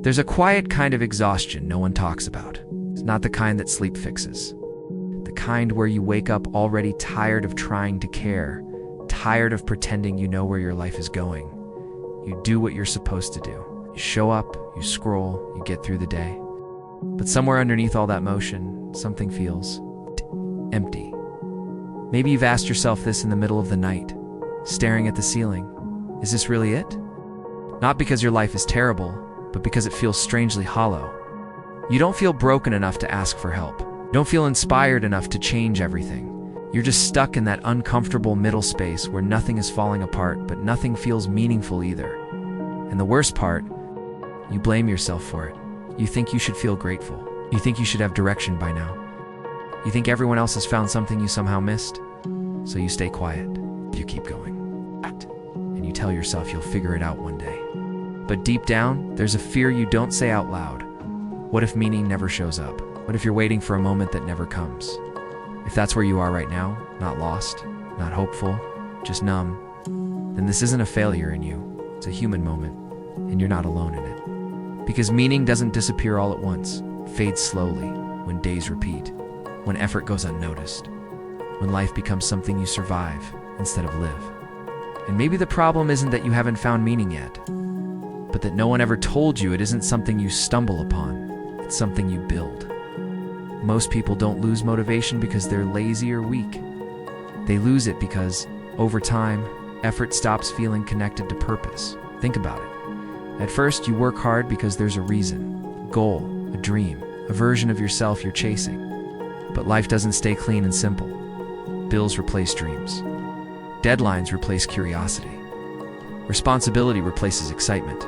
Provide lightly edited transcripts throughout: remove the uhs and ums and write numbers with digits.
There's a quiet kind of exhaustion no one talks about. It's not the kind that sleep fixes. The kind where you wake up already tired of trying to care, tired of pretending you know where your life is going. You do what you're supposed to do. You show up, you scroll, you get through the day. But somewhere underneath all that motion, something feels empty. Maybe you've asked yourself this in the middle of the night, staring at the ceiling. Is this really it? Not because your life is terrible, but because it feels strangely hollow. You don't feel broken enough to ask for help. You don't feel inspired enough to change everything. You're just stuck in that uncomfortable middle space where nothing is falling apart, but nothing feels meaningful either. And the worst part, you blame yourself for it. You think you should feel grateful. You think you should have direction by now. You think everyone else has found something you somehow missed. So you stay quiet. You keep going. And you tell yourself you'll figure it out one day. But deep down, there's a fear you don't say out loud. What if meaning never shows up? What if you're waiting for a moment that never comes? If that's where you are right now, not lost, not hopeful, just numb, then this isn't a failure in you. It's a human moment, and you're not alone in it. Because meaning doesn't disappear all at once. It fades slowly, when days repeat, when effort goes unnoticed, when life becomes something you survive instead of live. And maybe the problem isn't that you haven't found meaning yet, but that no one ever told you it isn't something you stumble upon, it's something you build. Most people don't lose motivation because they're lazy or weak. They lose it because, over time, effort stops feeling connected to purpose. Think about it. At first, you work hard because there's a reason, a goal, a dream, a version of yourself you're chasing. But life doesn't stay clean and simple. Bills replace dreams. Deadlines replace curiosity. Responsibility replaces excitement.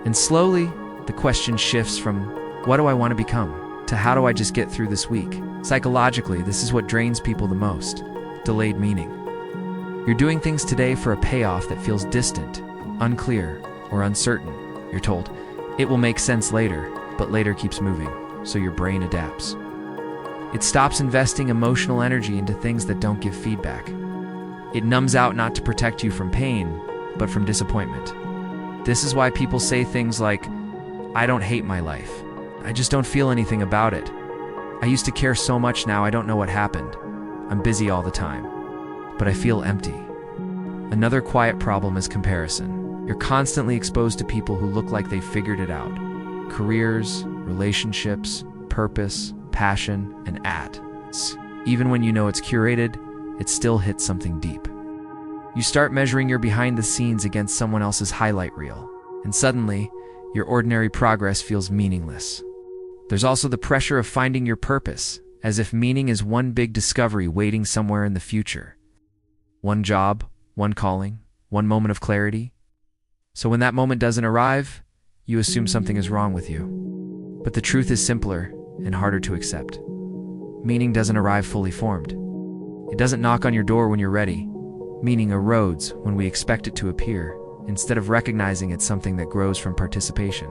And slowly, the question shifts from, what do I want to become, to how do I just get through this week? Psychologically, this is what drains people the most: delayed meaning. You're doing things today for a payoff that feels distant, unclear, or uncertain. You're told, it will make sense later, but later keeps moving, so your brain adapts. It stops investing emotional energy into things that don't give feedback. It numbs out not to protect you from pain, but from disappointment. This is why people say things like, I don't hate my life. I just don't feel anything about it. I used to care so much, now I don't know what happened. I'm busy all the time, but I feel empty. Another quiet problem is comparison. You're constantly exposed to people who look like they figured it out. Careers, relationships, purpose, passion, and ads. Even when you know it's curated, it still hits something deep. You start measuring your behind the scenes against someone else's highlight reel, and suddenly, your ordinary progress feels meaningless. There's also the pressure of finding your purpose, as if meaning is one big discovery waiting somewhere in the future. One job, one calling, one moment of clarity. So when that moment doesn't arrive, you assume something is wrong with you. But the truth is simpler and harder to accept. Meaning doesn't arrive fully formed. It doesn't knock on your door when you're ready. Meaning erodes when we expect it to appear, instead of recognizing it's something that grows from participation.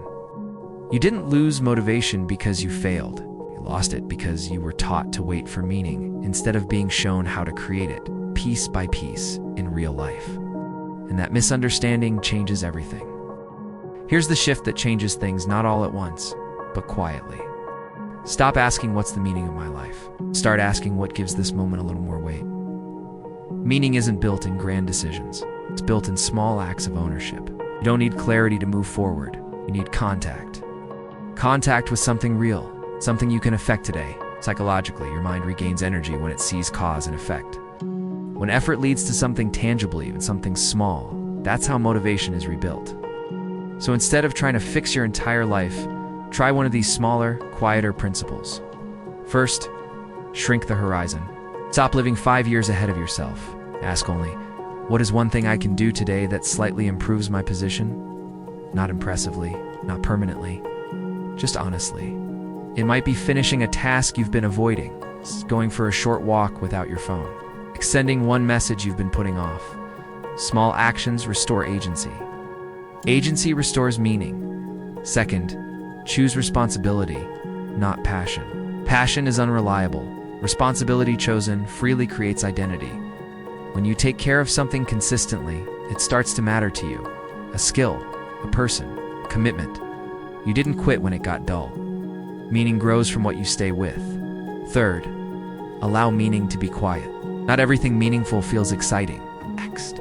You didn't lose motivation because you failed. You lost it because you were taught to wait for meaning, instead of being shown how to create it, piece by piece, in real life. And that misunderstanding changes everything. Here's the shift that changes things not all at once, but quietly. Stop asking what's the meaning of my life. Start asking what gives this moment a little more weight. Meaning isn't built in grand decisions. It's built in small acts of ownership. You don't need clarity to move forward. You need contact. Contact with something real, something you can affect today. Psychologically, your mind regains energy when it sees cause and effect. When effort leads to something tangible, even something small, that's how motivation is rebuilt. So instead of trying to fix your entire life, try one of these smaller, quieter principles. First, shrink the horizon. Stop living 5 years ahead of yourself. Ask only, what is one thing I can do today that slightly improves my position? Not impressively, not permanently, just honestly. It might be finishing a task you've been avoiding, going for a short walk without your phone, sending one message you've been putting off. Small actions restore agency. Agency restores meaning. Second, choose responsibility, not passion. Passion is unreliable. Responsibility chosen freely creates identity. When you take care of something consistently, it starts to matter to you. A skill, a person, commitment. You didn't quit when it got dull. Meaning grows from what you stay with. Third, allow meaning to be quiet. Not everything meaningful feels exciting. Next.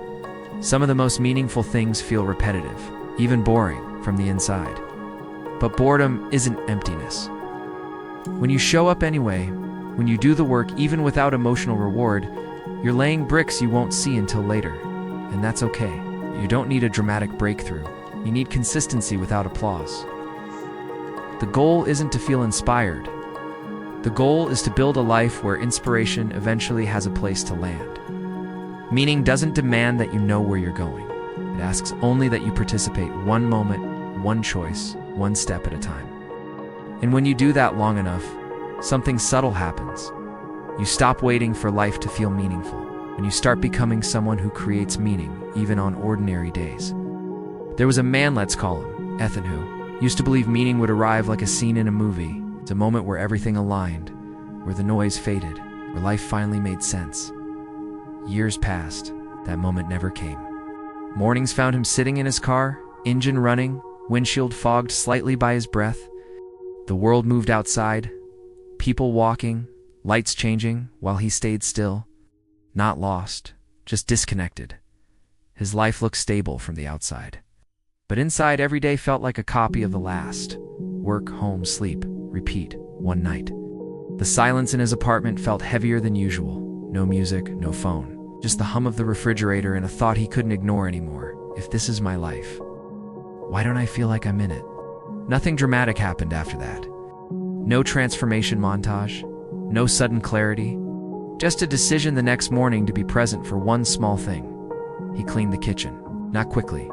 Some of the most meaningful things feel repetitive, even boring from the inside. But boredom isn't emptiness. When you show up anyway, when you do the work even without emotional reward, you're laying bricks you won't see until later. And that's okay. You don't need a dramatic breakthrough. You need consistency without applause. The goal isn't to feel inspired. The goal is to build a life where inspiration eventually has a place to land. Meaning doesn't demand that you know where you're going. It asks only that you participate one moment, one choice, one step at a time. And when you do that long enough, something subtle happens. You stop waiting for life to feel meaningful, and you start becoming someone who creates meaning, even on ordinary days. There was a man, let's call him Ethan, who used to believe meaning would arrive like a scene in a movie. It's a moment where everything aligned, where the noise faded, where life finally made sense. Years passed. That moment never came. Mornings found him sitting in his car, engine running, windshield fogged slightly by his breath. The world moved outside, people walking, lights changing, while he stayed still. Not lost, just disconnected. His life looked stable from the outside. But inside, every day felt like a copy of the last. Work, home, sleep, repeat, one night. The silence in his apartment felt heavier than usual. No music, no phone. Just the hum of the refrigerator and a thought he couldn't ignore anymore. If this is my life, why don't I feel like I'm in it? Nothing dramatic happened after that. No transformation montage. No sudden clarity. Just a decision the next morning to be present for one small thing. He cleaned the kitchen. Not quickly.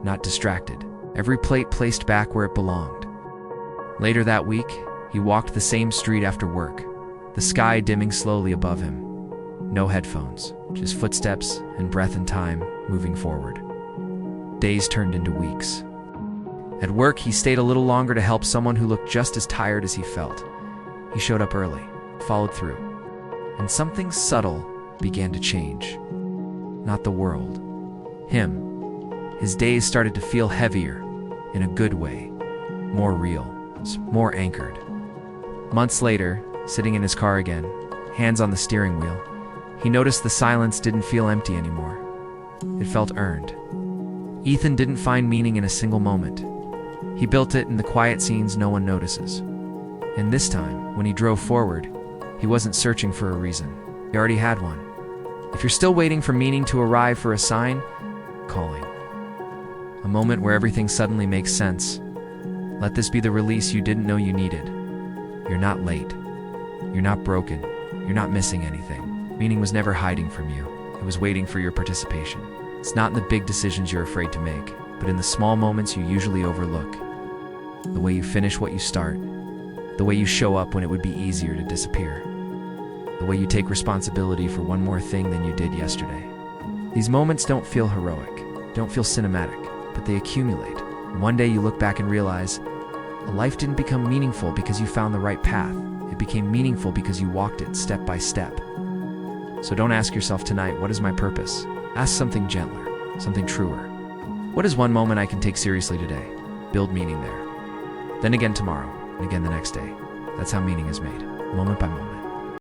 Not distracted. Every plate placed back where it belonged. Later that week, he walked the same street after work, the sky dimming slowly above him. No headphones, just footsteps and breath and time moving forward. Days turned into weeks. At work, he stayed a little longer to help someone who looked just as tired as he felt. He showed up early, followed through, and something subtle began to change. Not the world. Him. His days started to feel heavier, in a good way, more real, more anchored. Months later, sitting in his car again, hands on the steering wheel, he noticed the silence didn't feel empty anymore. It felt earned. Ethan didn't find meaning in a single moment. He built it in the quiet scenes no one notices. And this time, when he drove forward, he wasn't searching for a reason. He already had one. If you're still waiting for meaning to arrive for a sign, calling. A moment where everything suddenly makes sense. Let this be the release you didn't know you needed. You're not late. You're not broken. You're not missing anything. Meaning was never hiding from you. It was waiting for your participation. It's not in the big decisions you're afraid to make, but in the small moments you usually overlook. The way you finish what you start. The way you show up when it would be easier to disappear. The way you take responsibility for one more thing than you did yesterday. These moments don't feel heroic, don't feel cinematic, but they accumulate. And one day you look back and realize, a life didn't become meaningful because you found the right path. It became meaningful because you walked it step by step. So don't ask yourself tonight, what is my purpose? Ask something gentler, something truer. What is one moment I can take seriously today? Build meaning there. Then again tomorrow, and again the next day. That's how meaning is made, moment by moment.